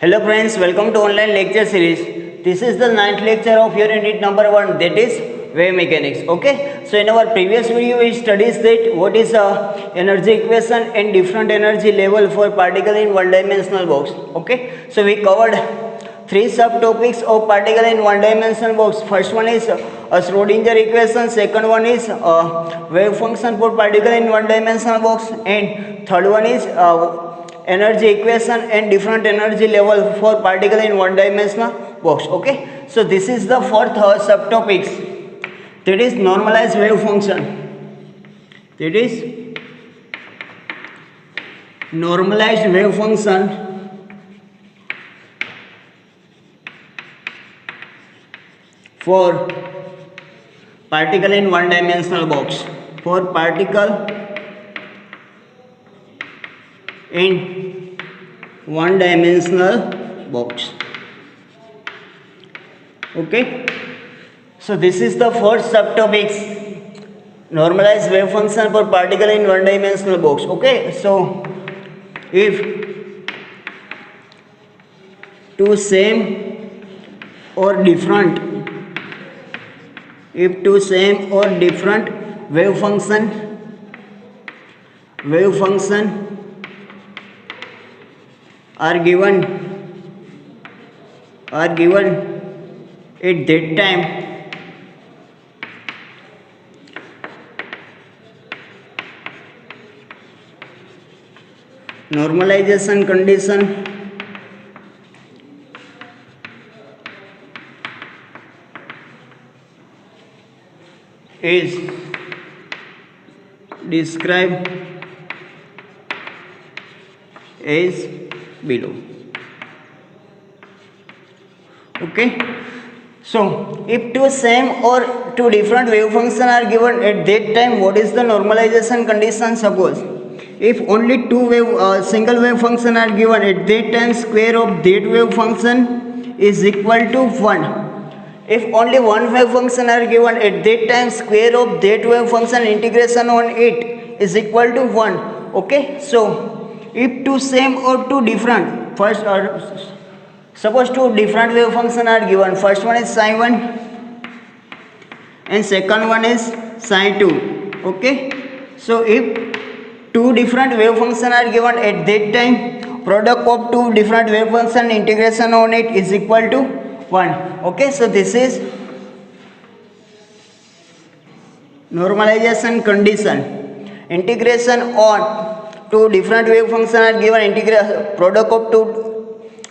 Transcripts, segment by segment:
Hello friends, welcome to online lecture series. This is the ninth lecture of your unit number 1, that is wave mechanics. Okay, so in our previous video we studied that what is energy equation and different energy level for particle in one dimensional box. Okay, so we covered three subtopics of particle in one dimensional box. First one is a Schrodinger equation, second one is wave function for particle in one dimensional box, and third one is energy equation and different energy level for particle in one dimensional box. Okay, so this is the fourth subtopics, that is normalized wave function. That is normalized wave function for particle in one dimensional box. For particle in one dimensional box. Okay, so this is the first subtopics, normalized wave function for particle in one dimensional box. Okay, so if two same or different wave function are given at that time, normalization condition is described as below. Okay, so if two same or two different wave function are given at that time, what is the normalization condition? Suppose if only single wave function are given at that time, square of that wave function is equal to 1. If only one wave function are given at that time, square of that wave function integration on it is equal to 1. Okay, so if two same or two different, suppose two different wave function are given, first one is psi 1 and second one is psi 2. Okay, so if two different wave function are given at that time, product of two different wave function integration on it is equal to 1. Okay, so this is normalization condition. Integration on two different wave function are given, product of two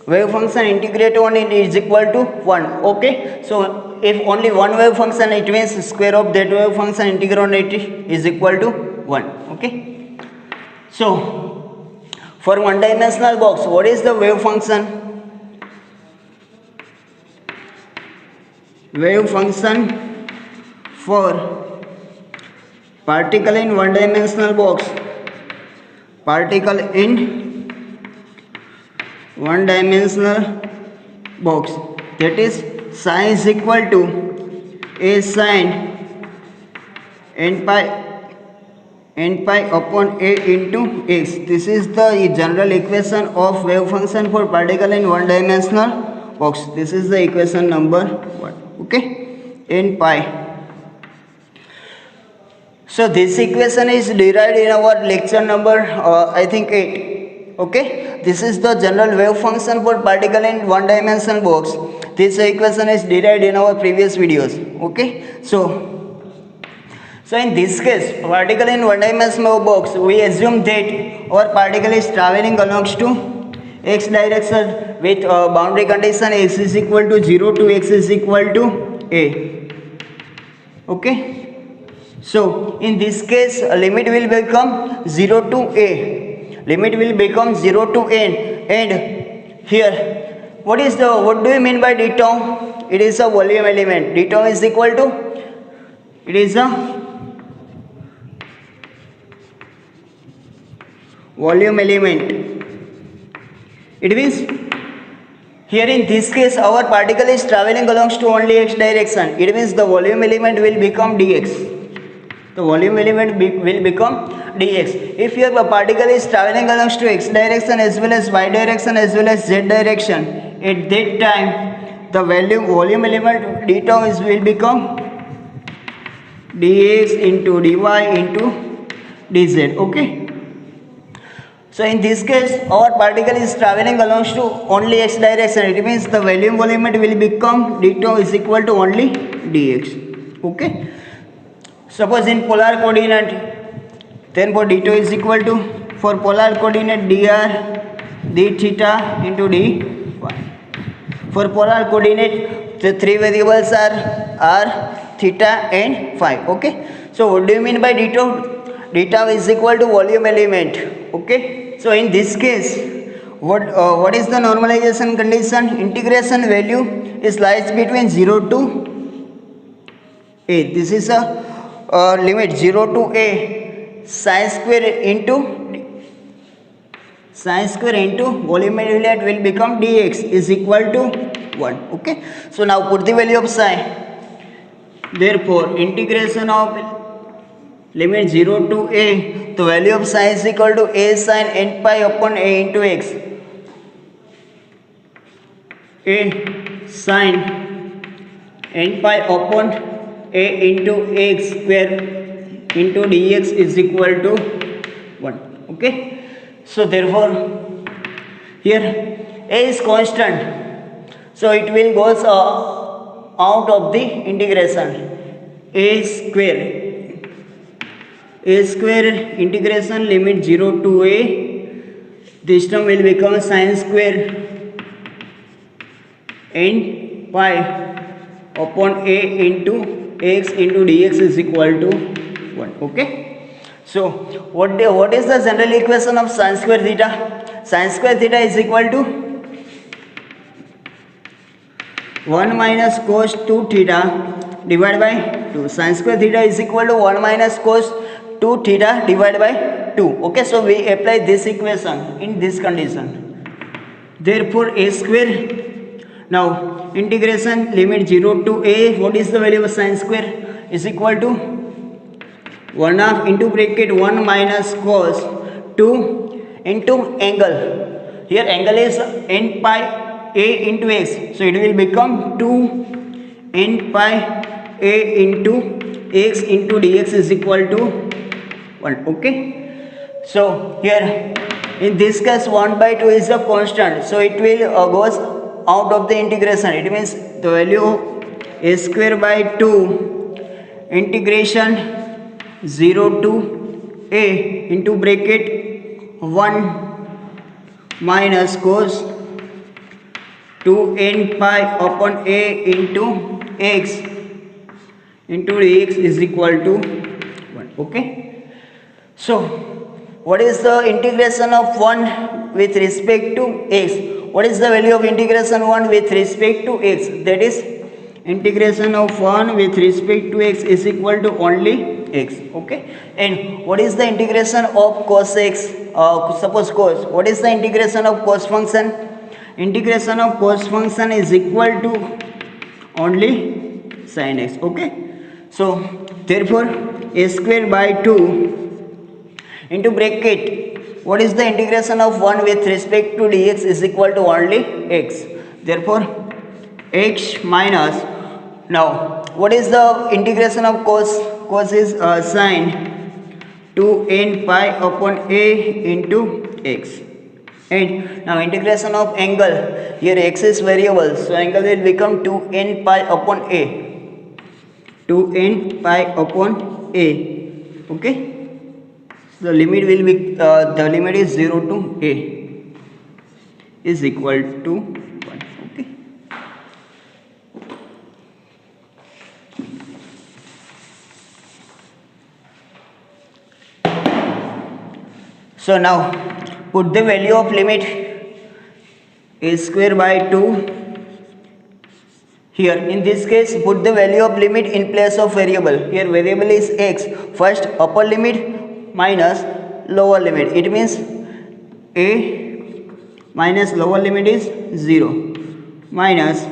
wave function integrate on it is equal to 1. Okay, so if only one wave function, it means square of that wave function integrate on it is equal to 1. Okay, so for one dimensional box, what is the wave function? Wave function for particle in one dimensional box, particle in one dimensional box, that is psi is equal to a sine n pi upon a into x. This is the general equation of wave function for particle in one dimensional box. This is the equation number 1. Okay, n pi. So this equation is derived in our lecture number I think 8. Okay, this is the general wave function for particle in one dimensional box. This equation is derived in our previous videos. Okay, so in this case, particle in one dimensional box, we assume that our particle is traveling along to x direction with boundary condition x is equal to 0 to x is equal to a. Okay, so in this case, limit will become 0 to a. Limit will become 0 to n, and here what do you mean by d tau? It is a volume element. D tau is equal to, it is a volume element. It means here in this case our particle is traveling along to only x direction. It means the volume element will become dx. the volume element will become dx. If your particle is traveling along to x direction as well as y direction as well as z direction, at that time the volume element d tau will become dx into dy into dz. Okay, so in this case our particle is traveling along to only x direction. It means the volume element will become d tau is equal to only dx. Okay, suppose in polar coordinate, then for d tau is equal to, for polar coordinate, dr d theta into dy. For polar coordinate the three variables are r, theta and phi. Okay, so what do you mean by d tau? D tau is equal to volume element. Okay, so in this case what is the normalization condition? Integration value is lies between 0 to a. This is a limit 0 to a sine square into volume element will become dx is equal to 1. Okay, so now put the value of psi. Therefore integration of limit 0 to a, the value of psi is equal to a sin n pi upon a into x. A sin n pi upon a into x square into dx is equal to 1. Okay, so therefore here a is constant, so it will goes out of the integration. A square integration limit 0 to a, this term will become sin square n pi upon a into x into dx is equal to 1. Okay, so what is the general equation of sin square theta? Sin square theta is equal to 1 minus cos 2 theta divided by 2. Sin square theta is equal to 1 minus cos 2 theta divided by 2. Okay, so we apply this equation in this condition. Therefore a square, now integration limit 0 to a, what is the value of sin square is equal to 1 half into bracket 1 minus cos 2 into angle. Here angle is n pi a into x, so it will become 2 n pi a into x into dx is equal to 1. Okay, so here in this case 1 by 2 is a constant, so it will goes out of the integration. It means the value a square by 2 integration 0 to a into bracket 1 minus cos 2 n pi upon a into x into dx is equal to 1. Okay, so what is the integration of 1 with respect to x? What is the value of integration 1 with respect to x? That is integration of 1 with respect to x is equal to only x. Okay, and what is the integration of cos x? Suppose cos, what is the integration of cos function? Integration of cos function is equal to only sin x. Okay, so therefore a square by 2 into bracket, what is the integration of 1 with respect to dx is equal to only x. Therefore x minus, now what is the integration of cos? Cos is sin 2 n pi upon a into x. And now integration of angle, here x is variable, so angle will become 2 n pi upon a, 2 n pi upon a. Okay, the limit will be the limit is 0 to a is equal to 1. Okay, so now put the value of limit a square by 2 here. In this case put the value of limit in place of variable. Here variable is x. First upper limit minus lower limit, it means a minus lower limit is 0 minus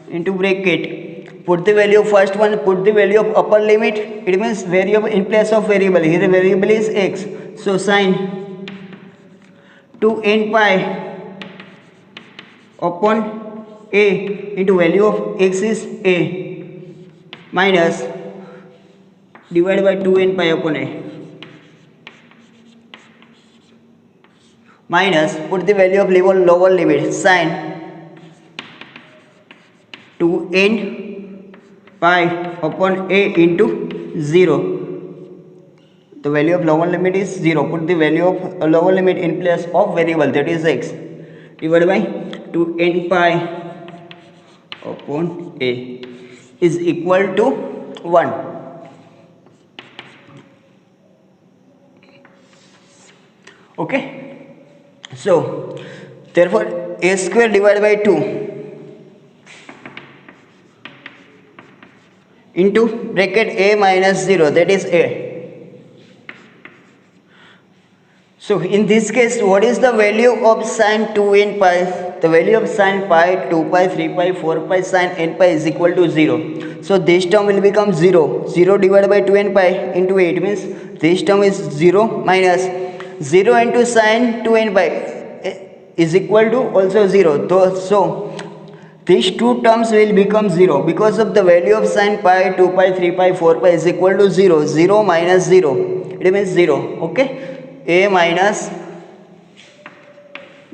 into bracket put the value of first one, put the value of upper limit. It means variable in place of variable. Here the variable is x. So sin 2n pi upon a into value of x is a minus divided by 2n pi upon a minus put the value of lower limit sin 2n pi upon a into 0. The value of lower limit is 0. Put the value of a lower limit in place of variable, that is x, divided by 2n pi upon a is equal to 1. Okay, so therefore a square divided by 2 into bracket a minus 0, that is a. So in this case, what is the value of sin 2n pi? The value of sin pi, 2 pi, 3 pi, 4 pi, sin n pi is equal to 0. So this term will become 0. 0 divided by 2n pi into 8 means this term is 0 minus 0 into sin 2n pi is equal to also 0. So these two terms will become 0 because of the value of sin pi, 2 pi, 3 pi, 4 pi is equal to 0. 0 minus 0, it means 0. Okay, a minus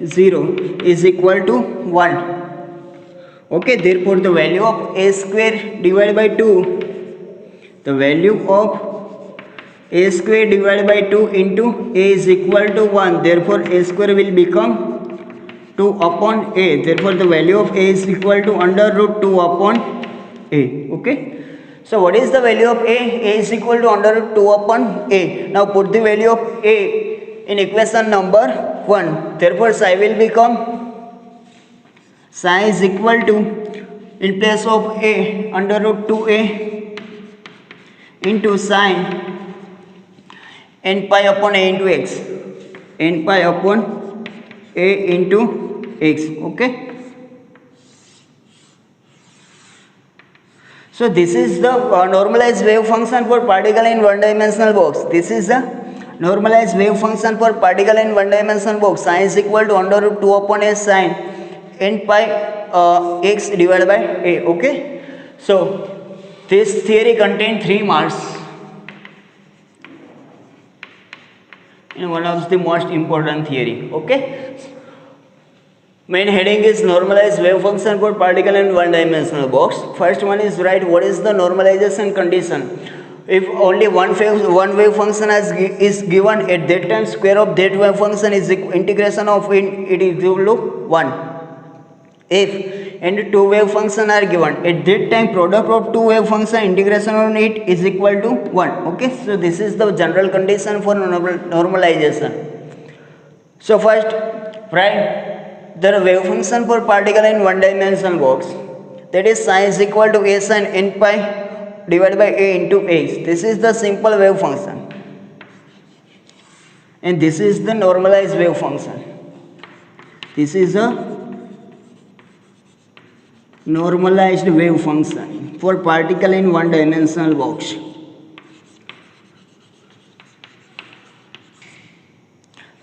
0 is equal to 1. Okay, therefore the value of a square divided by 2, the value of a square divided by 2 into a is equal to 1. Therefore a square will become 2 upon a. Therefore the value of a is equal to under root 2 upon a. Okay, so what is the value of a? A is equal to under root 2 upon a. Now put the value of a in equation number 1. Therefore psi will become, psi is equal to, in place of a, under root 2a into sin n pi upon a into x, n pi upon a into x. Okay, so this is the normalized wave function for particle in one dimensional box. This is the normalized wave function for particle in one dimensional box. Psi is equal to under root 2 upon a sin n pi x divided by a. Okay, so this theory contains 3 marks and one of the most important theory. Okay, main heading is normalized wave function for particle in one dimensional box. First one is write what is the normalization condition. If only one wave function is given, at that time square of that wave function is integration of it is equal to 1. If and two wave function are given, at that time product of two wave function integration on it is equal to 1. Okay, so this is the general condition for normalization. So first write the wave function for particle in one dimensional box, that is psi is equal to a sin n pi divided by a into x. This is the simple wave function and this is the normalized wave function. This is a normalized wave function for particle in one dimensional box.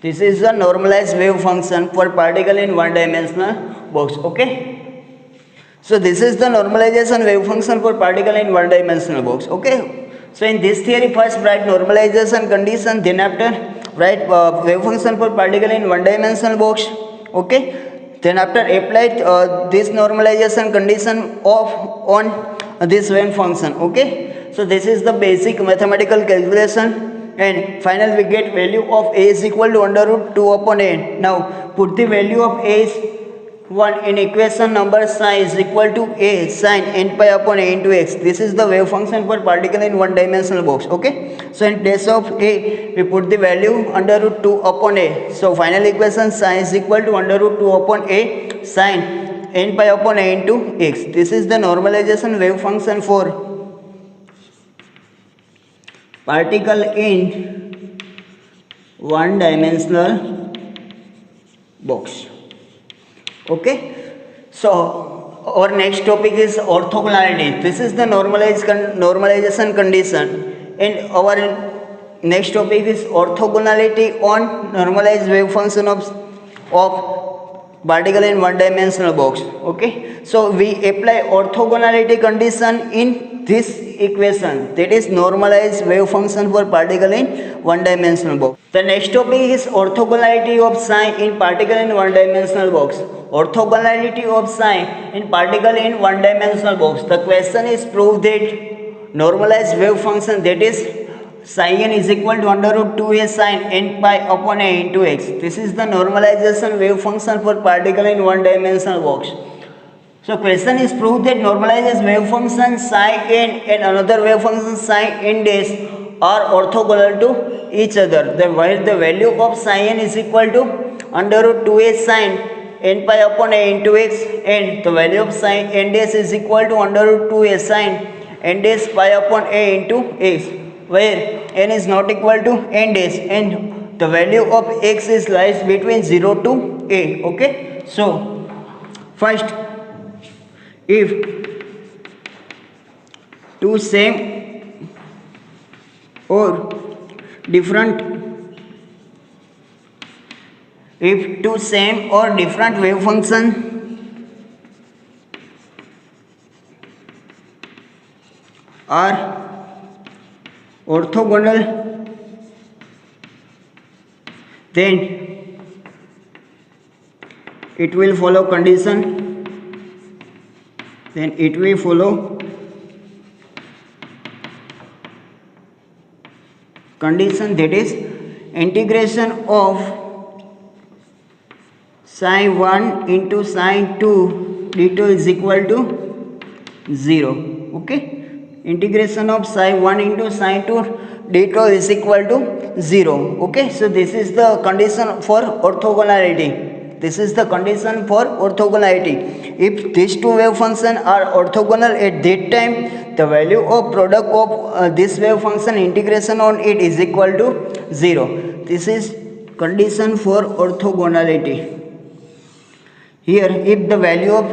This is a normalized wave function for particle in one dimensional box. Okay, so this is the normalization wave function for particle in one dimensional box. Okay, so in this theory first write normalization condition, then after write wave function for particle in one dimensional box. Okay, then after apply this normalization condition on this wave function. Okay, so this is the basic mathematical calculation and final we get value of a is equal to under root 2 upon a. Now put the value of a is 1 in equation number psi is equal to a sin n pi upon a into x. This is the wave function for particle in one dimensional box. Okay, so in place of a we put the value under root 2 upon a. So final equation psi is equal to under root 2 upon a sin n pi upon a into x. This is the normalization wave function for particle in one dimensional box. Okay, so Our next topic is orthogonality. This is the normalization condition. And our next topic is orthogonality on normalized wave function of particle in one-dimensional box. Okay. So we apply orthogonality condition in this equation, that is normalized wave function for particle in one-dimensional box. The next topic is orthogonality of psi in particle in one-dimensional box. Orthogonality of psi in particle in one-dimensional box. The question is prove that normalized wave function, that is psi n is equal to under root 2a sin n pi upon a into x. This is the normalization wave function for particle in one-dimensional box. So question is prove that normalized wave function psi n and another wave function psi n dash are orthogonal to each other. While the value of psi n is equal to under root 2a sin n pi upon a into x, and the value of psi n dash is equal to under root 2a sin n dash pi upon a into x, where n is not equal to n dash and the value of x is lies between 0 to a. Okay. So first, if two same or different wave function are orthogonal, then it will follow condition. Then it will follow condition, that is integration of sin 1 into sin 2 d2 is equal to 0. Okay. Integration of sin 1 into sin 2 d2 is equal to 0. Okay. So this is the condition for orthogonality. This is the condition for orthogonality. If these two wave functions are orthogonal, at that time the value of product of this wave function integration on it is equal to 0. This is condition for orthogonality. Here if the value of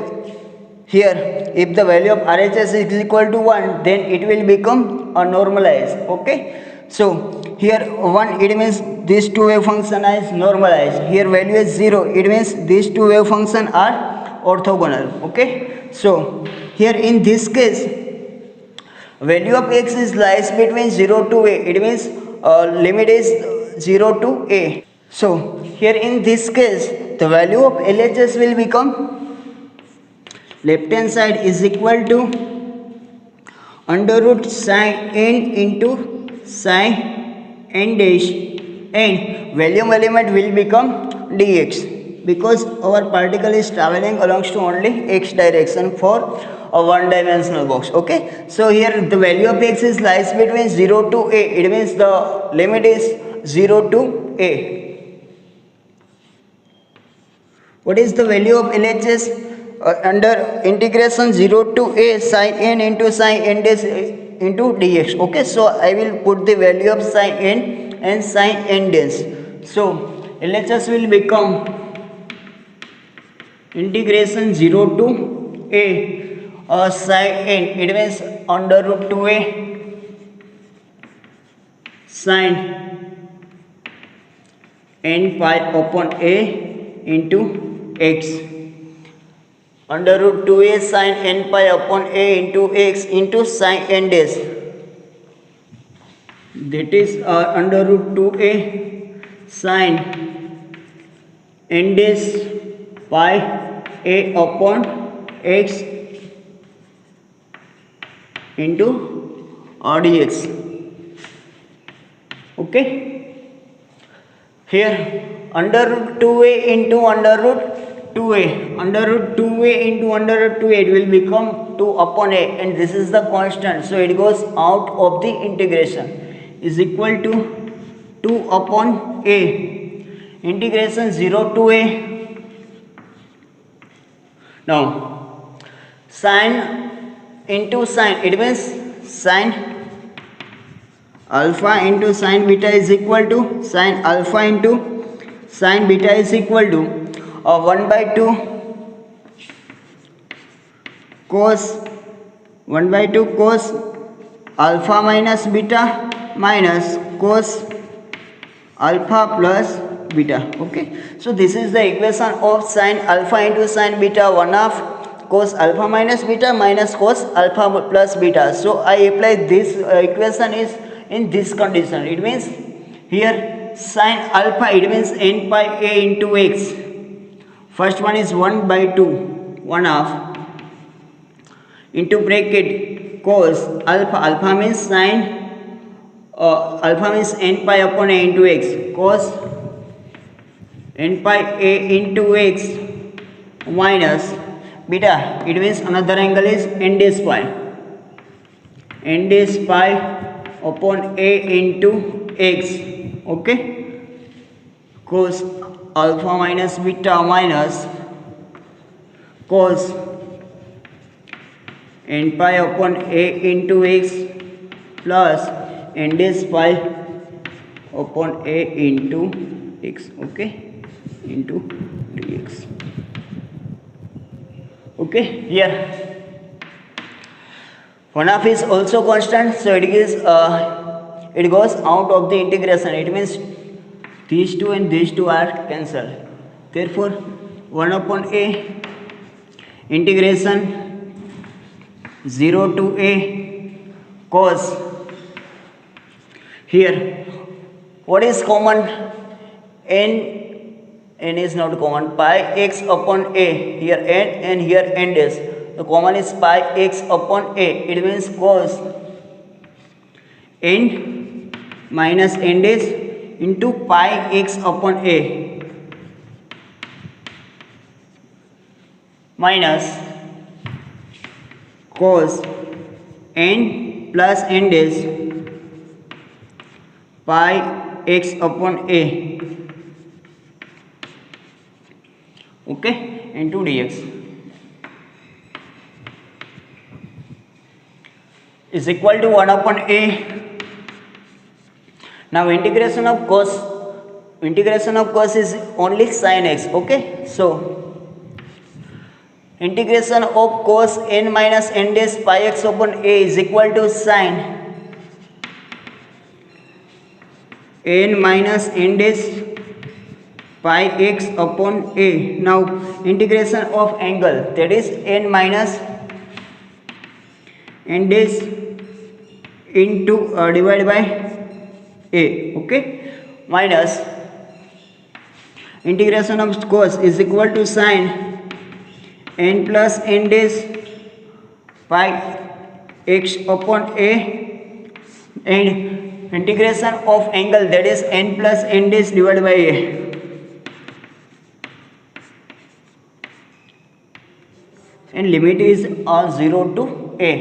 RHS is equal to 1, then it will become a normalized. Okay. So here 1, it means these two wave function is normalized. Here value is 0, it means these two wave function are orthogonal. Okay. So here in this case value of x is lies between 0 to a, it means limit is 0 to a. So here in this case the value of LHS will become left hand side is equal to under root sin n into sin n dash, and volume element will become dx, because our particle is traveling along to only x direction for a one-dimensional box. Okay. So here the value of x is lies between 0 to a, it means the limit is 0 to a. What is the value of LHS? Under integration 0 to a sin n into sin n dash into dx. Okay. So I will put the value of sin n and sin n dash. So LHS will become integration 0 to a sin n, it means under root 2a sin n pi upon a into x, under root 2a sin n pi upon a into x into sin n dash, that is under root 2a sin n dash pi a upon x into dx. Okay. Here under root 2a into under root 2a, under root 2a into under root 2a, it will become 2 upon a, and this is the constant, so it goes out of the integration, is equal to 2 upon a, integration 0 to a. Now sin into sin, it means sin alpha into sin beta is equal to sin alpha into sin beta is equal to 1 by 2 cos 1 by 2 cos alpha minus beta minus cos alpha plus beta. Okay, so this is the equation of sin alpha into sin beta, 1 half cos alpha minus beta minus cos alpha plus beta. So I apply this equation is in this condition. It means here sin alpha, it means n pi a into x. First one is 1 by 2 1 half into bracket cos alpha, alpha means sin alpha means n pi upon a into x, cos n pi a into x minus beta, it means another angle is n dash pi upon a into x. Okay, cos alpha minus beta minus cos n pi upon a into x plus n dash pi upon a into x. Okay, into dx. Okay, here 1 half is also constant, so it is it goes out of the integration. It means these two and these two are cancelled. Therefore 1 upon a integration 0 to a cos, here what is common, n is not common, pi x upon a, here n and here n dash, the common is pi x upon a, it means cos n minus n dash into pi x upon a minus cos n plus n dash pi x upon a, okay, into dx is equal to 1 upon a. Now integration of cos is only sin x. Okay, so integration of cos n minus n dash pi x upon a is equal to sin n minus n dash pi x upon a. Now integration of angle, that is n minus n dash into divided by a. Okay, minus integration of cos is equal to sin n plus n dash pi x upon a, and integration of angle, that is n plus n dash divided by a. And limit is 0 to a.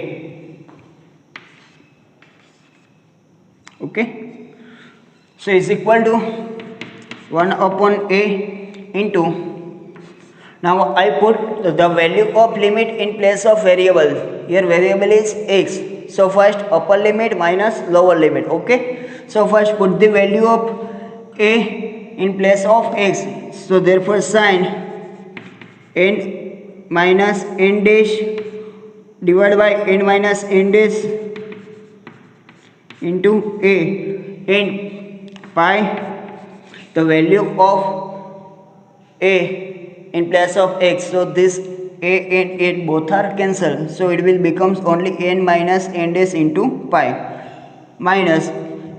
Okay, so is equal to 1 upon a into, now I put the value of limit in place of variable. Here variable is x, so first upper limit minus lower limit. Okay, so first put the value of a in place of x, so therefore sin n minus n dash divided by n minus n dash into a, and pi the value of a in place of x, so this a and n both are cancelled, so it will becomes only n minus n dash into pi minus,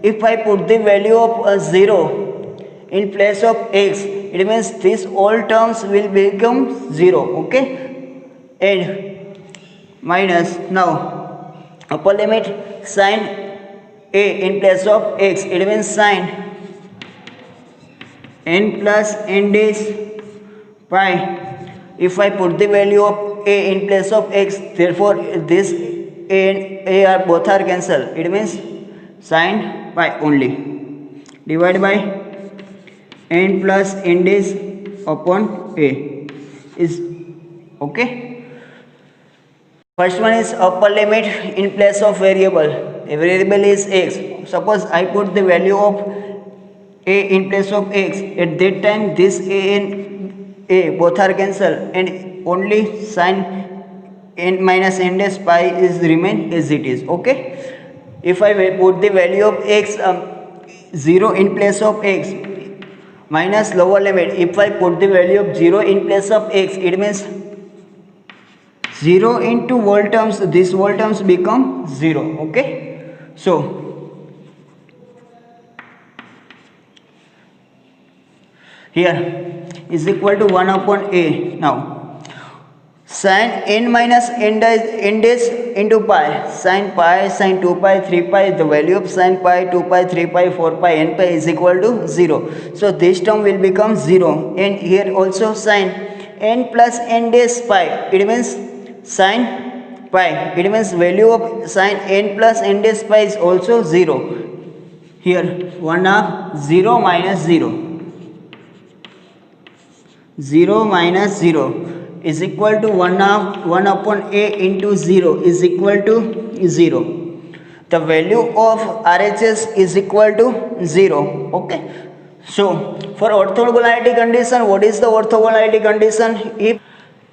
if I put the value of 0 in place of x, it means these all terms will become 0. Okay, and minus, now upper limit sin a in place of x, it means sin n plus n dash pi, if I put the value of a in place of x, therefore this a and a are both are cancelled, it means sin pi only divided by n plus n dash upon a is. Okay, first one is upper limit in place of variable. A variable is x. Suppose I put the value of a in place of x, at that time this a and a both are cancelled, and only sin n minus n dash pi is remain as it is. Okay, if I put the value of x 0 in place of x minus lower limit, if I put the value of 0 in place of x, it means 0 into whole terms, this whole terms become 0. Okay, so here is equal to 1 upon a. Now sin n minus n dash into pi, sin pi, sin 2 pi, 3 pi, the value of sin pi, 2 pi, 3 pi, 4 pi, n pi is equal to 0. So this term will become 0, and here also sin n plus n dash pi, it means sin pi, it means value of sin n plus n dash pi is also 0. Here 1 half 0 minus 0, 0 minus 0 is equal to 1 half 1 upon a into 0 is equal to 0. The value of RHS is equal to 0. Okay, so for orthogonality condition, what is the orthogonality condition? If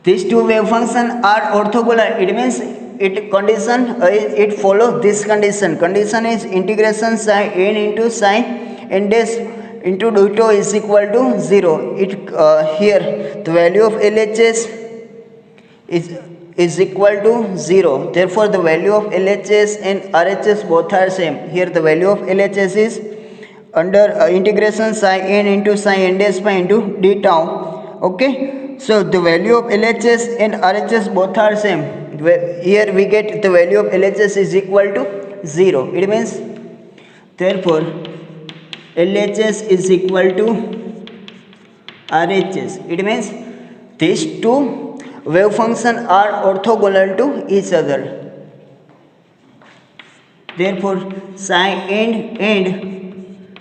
these two wave functions are orthogonal, it means it follows this condition. Condition is integration sin n into sin n dash into dou tau is equal to 0. Here the value of LHS is equal to 0. Therefore the value of LHS and RHS both are same. Here the value of LHS is under integration sin n into sin n dash pi into d tau. Okay, so the value of LHS and RHS both are same. Here we get the value of LHS is equal to 0. It means therefore LHS is equal to RHS. It means these two wave functions are orthogonal to each other. Therefore sin n and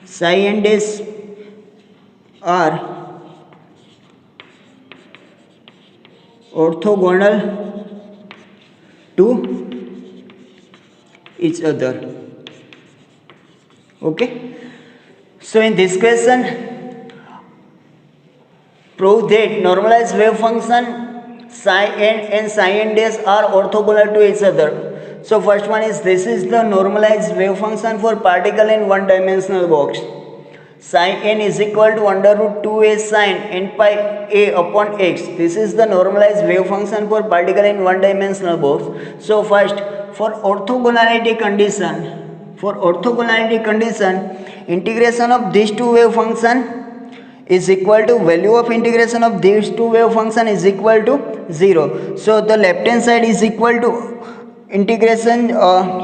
sin n dash are orthogonal to each other. Okay, so in this question prove that normalized wave function sin n and sin n dash are orthogonal to each other. So first one is, this is the normalized wave function for particle in one dimensional box. Sin n is equal to under root 2a sin n pi a upon x. This is the normalized wave function for particle in one dimensional box. So first, for orthogonality condition, integration of these two wave function is equal to value of integration of these two wave function is equal to 0. So the left hand side is equal to integration,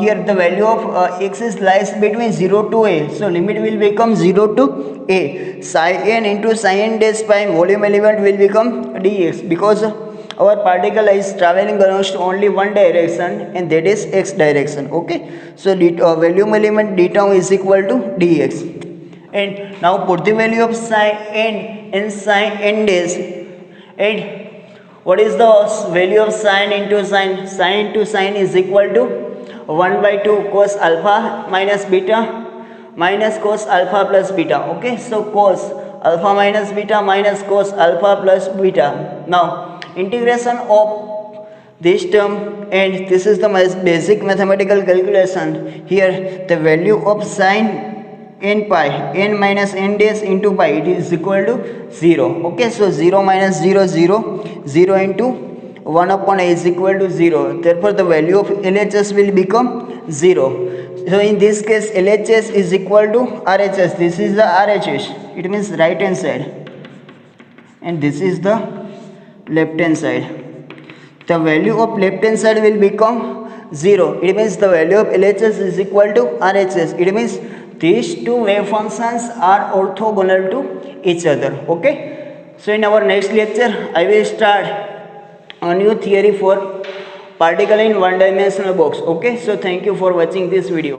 here the value of x is lies between 0 to a, so limit will become 0 to a. Sin n into sin n dash pi volume element will become dx, because our particle is traveling almost only one direction, and that is x direction. Okay, so volume element d tau is equal to dx. And now put the value of sin n and sin n dash, and what is the value of sin into sin? Sin into sin is equal to 1 by 2 cos alpha minus beta minus cos alpha plus beta. Okay, so cos alpha minus beta minus cos alpha plus beta. Now integration of this term, and this is the basic mathematical calculation. Here the value of sin n pi, n minus n dash into pi, it is equal to 0. Okay, so 0 minus 0, 0, 0 into 1 upon a is equal to 0. Therefore the value of LHS will become 0. So in this case LHS is equal to RHS. This is the RHS, it means right hand side, and this is the left hand side. The value of left hand side will become 0. It means the value of LHS is equal to RHS. It means these two wave functions are orthogonal to each other. Okay, so in our next lecture I will start a new theory for particle in one dimensional box. Okay, so thank you for watching this video.